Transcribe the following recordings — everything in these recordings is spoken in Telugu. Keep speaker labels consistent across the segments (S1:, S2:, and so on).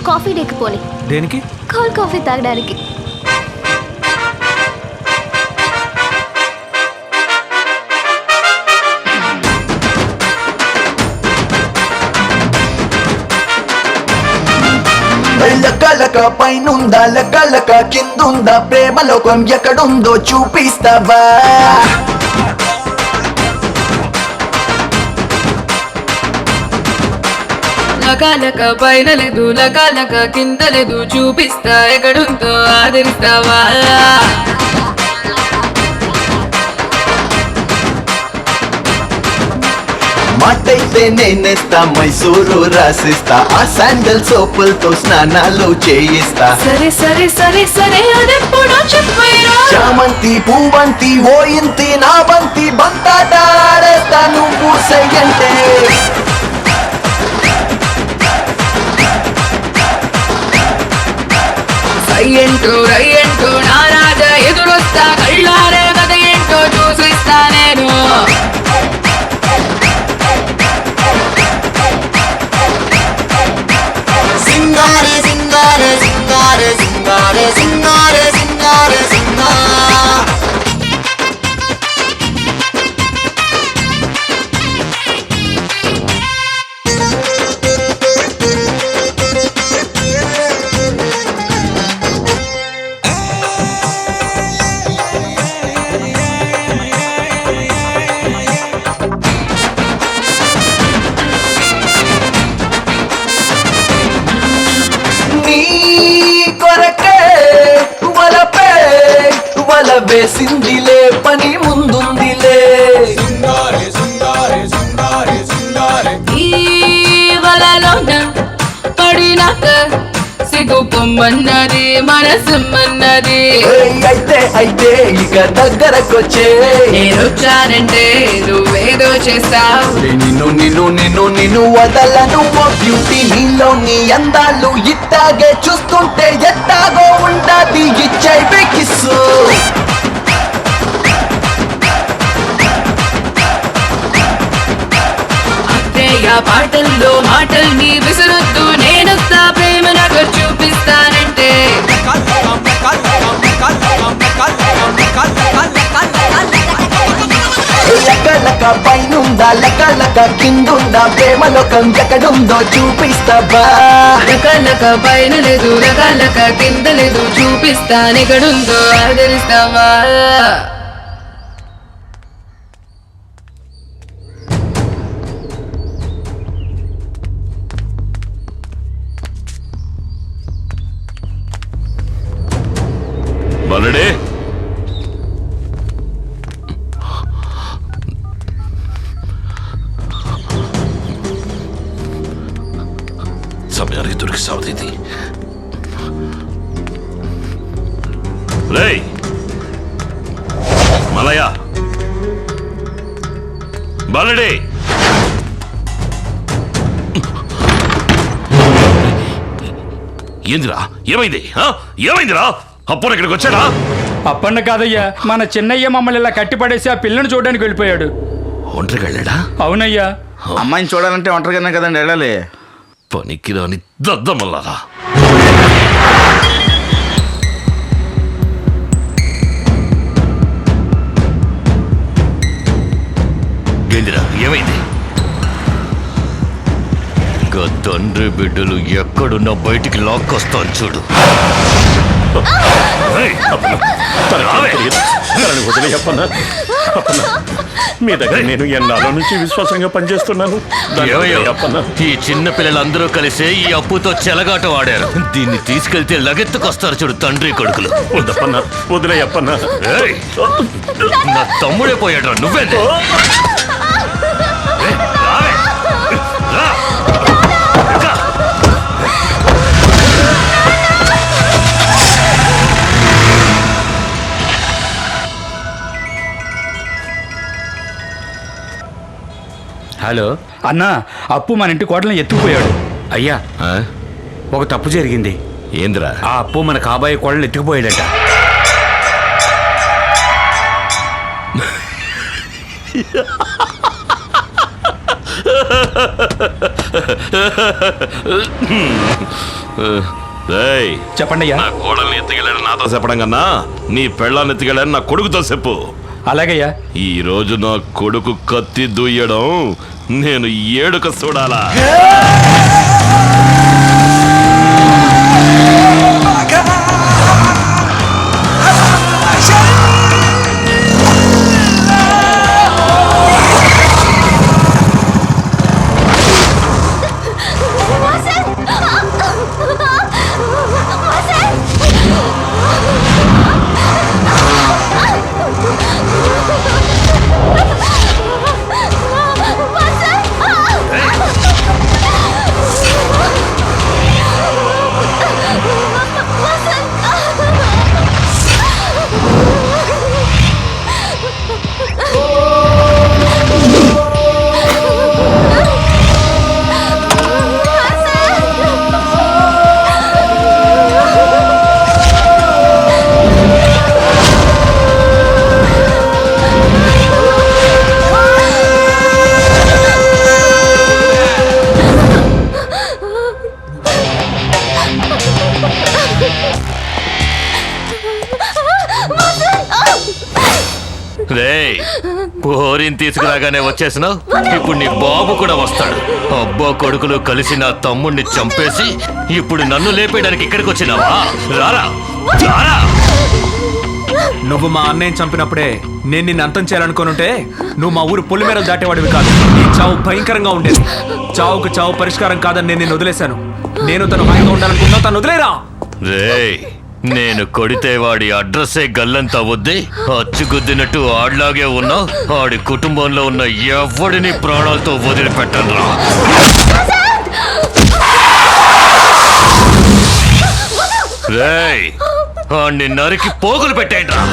S1: కాఫీ డేకి పోని.
S2: దేనికి?
S1: కోల్డ్ కాఫీ తాగడానికి.
S3: లక పైనుందా లక కిందుందా ప్రేమ లోకం ఎక్కడుందో చూపిస్తావా?
S4: లక పైన లేదు లక కింద లేదు చూపిస్తా ఎక్కడుందో ఆదరిస్తావా?
S3: మాటైతే నేనేస్తా మైసూరు రాసిస్తా ఆ శాండల్ సోపులతో స్నానాలు చేయిస్తా.
S4: సరే సరే సరే సరే అదెప్పుడో చెప్పేరా.
S3: చామంతి పూవంతి ఓ ఇంతి నా బంతి బంతాట ఆడేస్తా నువ్వు సయ్యంటే.
S4: రయ్యంటూ నా రాజా ఎదురొస్తా కళ్ళారే కథ ఏంటో చూసిస్తా నేను.
S3: సింగారే సింగారే సింగారే సింగారే సింగారే సింగారే సింగా. వేసిందిలే పని ముందుందిలే.
S4: ఈ వలలోన పడినాక సిగ్గు పొమ్మన్నది మనసమ్మన్నది.
S3: అయితే ఇక దగ్గరకొచ్చే
S4: నేనొచ్చానంటే నువ్వేదో చేస్తావు.
S3: నిన్ను వదలను ఓ బ్యూటీ. నీలో నీ అందాలు ఇట్టాగే చూస్తుంటే ఎట్టాగో ఉండాది ఇచ్చే కిస్సు.
S4: పాటల్లో మాటల్ని విసురొద్దు నేనొస్తా ప్రేమ నాకు చూపిస్తానంటే.
S3: లక పైనుందా లక కిందుందా ప్రేమ లోకం ఎక్కడుందో చూపిస్తావా?
S4: లక పైన లేదు లక కింద లేదు చూపిస్తానెక్కడుందో ఆదరిస్తావా?
S5: బలడే సమయానికి దొరికి సాగుతుంది. రేయ్ మలయ బలడే ఏందిరా? ఏమైందిరా? అప్పుడు ఇక్కడికి వచ్చాడా?
S2: అప్పన్న కాదయ్యా, మన చిన్నయ్య మమ్మల్ని ఇలా కట్టిపడేసి ఆ పిల్లని చూడడానికి వెళ్ళిపోయాడు.
S5: ఒంటరికి వెళ్ళాడా?
S2: అవునయ్యా.
S6: అమ్మాయిని చూడాలంటే ఒంటరిగానే కదండి వెళ్ళాలి.
S5: పనికి రాని దద్దమల్లారా. ఏందిరా ఏమైంది? తండ్రి బిడ్డలు ఎక్కడున్నా బయటికి లాక్కొస్తాను చూడు.
S7: మీ దగ్గర నేను ఎన్నాళ్ళ నుంచి విశ్వాసంగా పనిచేస్తున్నాను.
S5: ఈ చిన్న పిల్లలందరూ కలిసే ఈ అప్పుతో చెలగాట వాడారు. దీన్ని తీసుకెళ్తే లగెత్తుకొస్తారు చూడు తండ్రి కొడుకులు.
S7: వద్దప్పన్నా, వదిలేయప్పన్నా.
S5: నా తమ్ముడే పోయాడు. నువ్వే
S2: హలో అన్నా, అప్పు మన ఇంటి కోటలను ఎత్తుకుపోయాడు.
S8: అయ్యా, ఒక తప్పు జరిగింది.
S5: ఏంద్రా?
S8: ఆ అప్పు మన కాబోయే కోడలు ఎత్తుకుపోయాడట.
S7: రేయ్,
S2: చెప్పండి అయ్యా.
S7: నా కోడల్ని ఎత్తుకెళ్ళాడు నాతో చెప్పడం కన్నా నీ పెళ్ళాన్ని ఎత్తుకెళ్ళాడు నా కొడుకుతో చెప్పు.
S2: అలాగయ్యా.
S7: ఈ రోజు నా కొడుకు కత్తి దుయ్యడం నేను ఏడుక చూడాలా.
S5: రేయ్, పోరిని తీసుకురాగానే వచ్చేసినావు. ఇప్పుడు నీ బాబు కూడా వస్తాడు. అబ్బా కొడుకులు కలిసి నా తమ్ముణ్ణి చంపేసి ఇప్పుడు నన్ను లేపేయడానికి ఇక్కడికి వచ్చినావా? రారా రారా.
S9: నువ్వు మా అన్నయ్యని చంపినప్పుడే నేను నిన్ను అంతం చేయాలనుకోనుంటే నువ్వు మా ఊరు పొలిమేరలు దాటేవాడివి కాదు. నీ చావు భయంకరంగా ఉండేది. చావుకు చావు పరిష్కారం కాదని నేను నిన్ను వదిలేశాను. నేను తను హాయిగా ఉండాలనుకున్నా తను వదిలేరా.
S5: రేయ్, నేను కొడితే వాడి అడ్రస్సే గల్లంతా వద్ది అచ్చుగుద్దినట్టు ఆడిలాగే ఉన్నా ఆడి కుటుంబంలో ఉన్న ఎవడిని ప్రాణాలతో వదిలిపెట్టనురా. రేయ్, ఆడిని నరికి పోగులు పెట్టేయండి రా.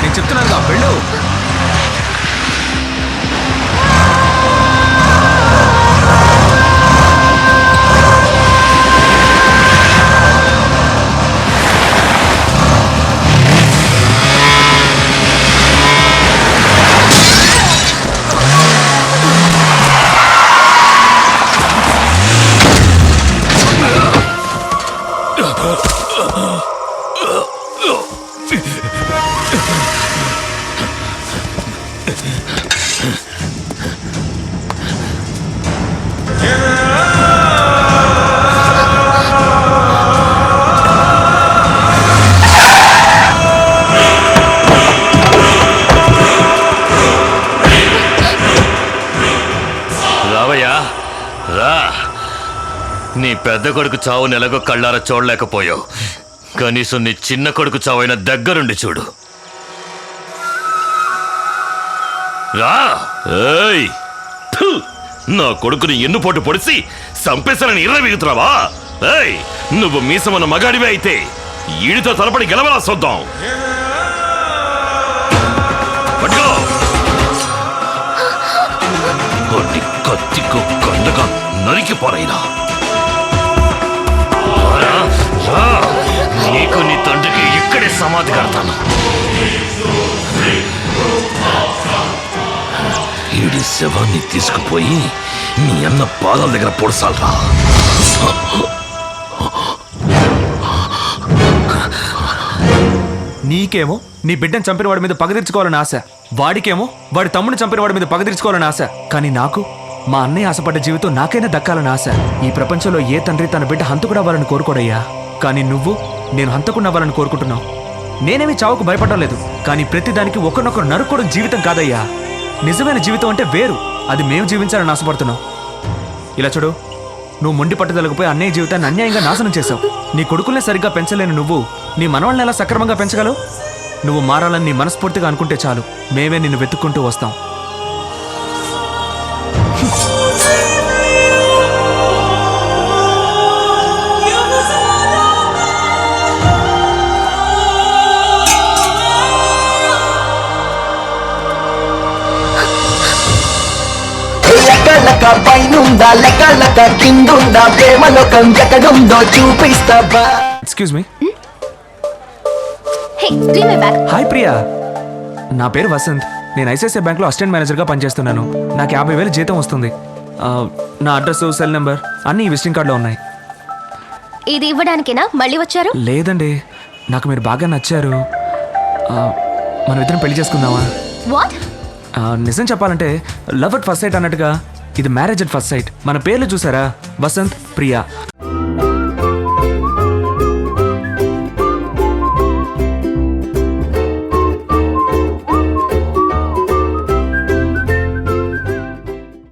S9: నేను చెప్తున్నాను వెళ్ళు.
S5: పెద్ద కొడుకు చావుని ఎలాగో కళ్ళారా చూడలేకపోయావు. కనీసం నీ చిన్న కొడుకు చావైన దగ్గరుండి చూడు. రా.
S7: ఏయ్! థు! నా కొడుకుని ఎన్నుపోటు పొడిసి సంపేశాలని ఇర్ర విగుతున్నావా? ఏయ్! నువ్వు మీసమన్న మగాడివే అయితే ఈడితో తలపడి గెలవలా చూద్దాం. పట్టుకో! కొట్టి కత్తికు కండగా నరికి పోరైనా.
S5: నీకు నీ తండ్రికి ఇక్కడే సమాధి కడతాను.
S7: ఈడి శవాన్ని తీసుకుపోయి నీ అన్న పాదాల దగ్గర పొడసాలరా.
S9: నీకేమో నీ బిడ్డను చంపిన వాడి మీద పగ తీర్చుకోవాలని ఆశ, వాడికేమో వాడి తమ్ముడిని చంపిన వాడి మీద పగ తీర్చుకోవాలని ఆశ. కానీ నాకు మా అన్నయ్య ఆశపడ్డ జీవితం నాకైనా దక్కాలని ఆశ. ఈ ప్రపంచంలో ఏ తండ్రి తన బిడ్డ హంతకుడు అవ్వాలని కోరుకోడయ్యా. కానీ నువ్వు నేను హంతకుండా అవ్వాలని కోరుకుంటున్నావు. నేనేమి చావుకు భయపడడం లేదు, కానీ ప్రతిదానికి ఒకరినొకరు నరుక్కోవడం జీవితం కాదయ్యా. నిజమైన జీవితం అంటే వేరు, అది మేము జీవించాలని ఆశపడుతున్నావు. ఇలా చూడు, నువ్వు మొండి పట్టుదలకపోయి అన్నయ్య జీవితాన్ని అన్యాయంగా నాశనం చేశావు. నీ కొడుకుల్నే సరిగ్గా పెంచలేని నువ్వు నీ మనవాళ్ళని ఎలా సక్రమంగా పెంచగలవు? నువ్వు మారాలని నీ మనస్ఫూర్తిగా అనుకుంటే చాలు, మేమే నిన్ను వెతుక్కుంటూ వస్తాం.
S3: లెక్క పైనుందా లెక్క కిందుందా ప్రేమలోకం ఎక్కడుందో చూపిస్తావా?
S9: Excuse me.
S1: Hey give me back.
S9: Hi Priya, నా పేరు వసంత్. నేను ఐసిఐసిఐ బ్యాంక్లో అసిస్టెంట్ మేనేజర్గా పనిచేస్తున్నాను. నాకు 50,000 జీతం వస్తుంది. నా అడ్రస్, సెల్ నెంబర్ అన్నీ ఈ విజిటింగ్ కార్డులో ఉన్నాయి.
S1: ఇది ఇవ్వడానికేనా మళ్ళీ వచ్చారు?
S9: లేదండి, నాకు మీరు బాగా నచ్చారు. మనం ఇద్దరం పెళ్లి చేసుకుందామా?
S1: వాట్?
S9: నిజం చెప్పాలంటే లవ్ అట్ ఫస్ట్ సైట్ అన్నట్టుగా ఇది మ్యారేజ్ అట్ ఫస్ట్ సైట్. మన పేర్లు చూసారా? వసంత్, ప్రియా.